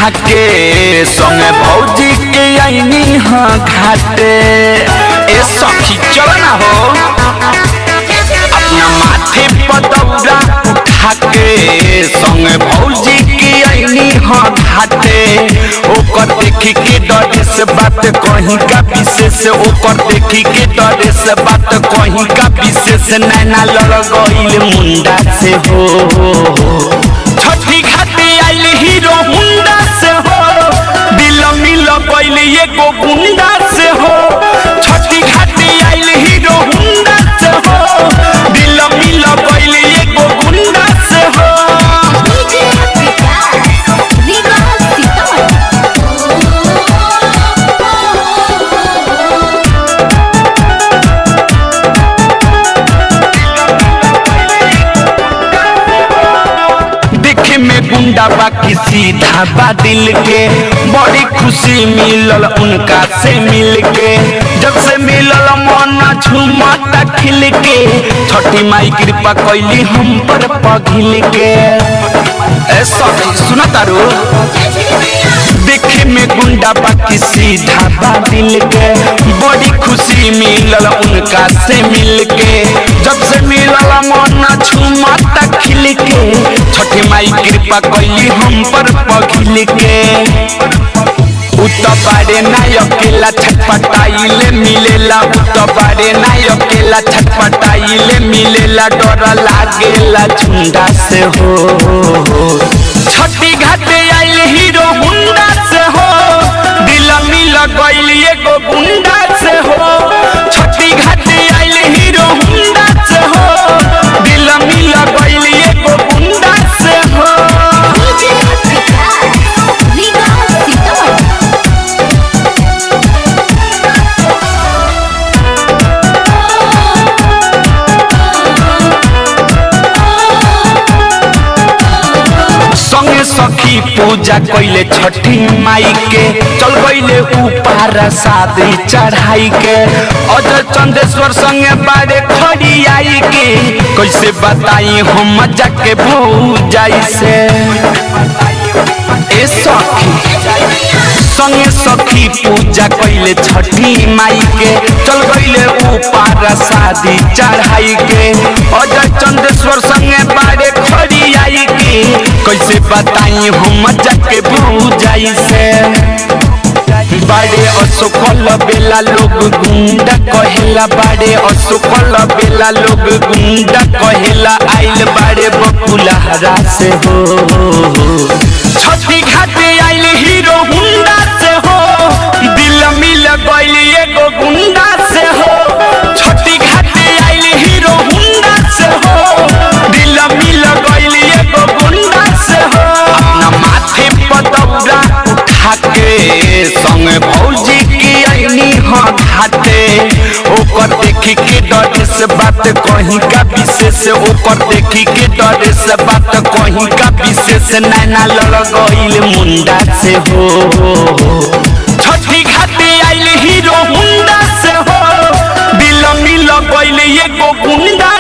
उठा के संगे भौजी के आईनी हाँ घाटे। ए सखी चल ना हो अपना माथे पर दौरा उठा के संगे भौजी के आईनी हाँ घाटे। ओकर देखी के डरे से बात कहीं का विशेष, ओकर देखी के डरे से बात कहीं का विशेष। नैना लड़ गइल मुंडा से हो छठी घाटे आइल हीरो हुंडा से हो। दिल मिल गइल एगो गुंडा से हो। छठी घाटे आइल हीरो हुंडा से हो। दिल मिल गइल एगो गुंडा से हो। गुंडा बाकी सीधा बा दिल के, बड़ी खुशी मिलल उनका से मिल के। जब से मिलल मन झूमता खिल के, छठी माई कृपा कैली हम पर पघिल के। ऐसा सुना तारू देखे में गुंडा बाकी सीधा बा दिल के, बड़ी खुशी मिलल उनका से मिल के। जब से मिलल मन झूमता खिल के, छठी माई कृपा कैली हम पर पघिल के। उतबारे नाय अकेला छटपटाइले मिलेला, उतबारे नाय अकेला छटपटाइले मिलेला। डर लागेला झुंडा से हो। छठी घाटे आइल हीरो हुंडा से हो। दिल मिल गइल एगो गुंडा से हो। छठी घाटे आइल हीरो हुंडा से हो। दिल मिल गइल एगो गुंडा से हो। संगे सखी पूजा कैले छठी माई के, चल गइले ऊपर शादी चढ़ाई के। अजय चंदेश्वर संगे बारे खड़ी आई के, कैसे बताई हम जाके भौजाई से। ए सखी संगे सखी पूजा कैले छठी माई के, चल गइले ऊपर शादी चढ़ाई के। अजय चंदेश्वर संगे बारे खड़ी आई के, कैसे बताई हम जाके भौजाई से। बाड़े असुकल बेला लोग गुंडा कहेला, बाड़े असुकल बेला लोग गुंडा कहेला। आइल बाड़े बकुलहरा से हो। छठी घाटे आइल हीरो हुंडा से हो। दिल मिल गइल एगो गुंडा से हो। छठी घाटे आइल हीरो हुंडा से हो। दिल मिल गइल एगो गुंडा से हो। अपना माथे पर दौरा उठा के संगे भौजी की आईनी हाँ घाटे। ओकर देखी के डरे से बात कहीं का विशेष, ओकर देखी के डरे से बात कहीं का विशेष। नैना लड़ गइल मुंडा से हो। छठी घाटे आइल हीरो हुंडा से हो। दिल मिल गइल एगो गुंडा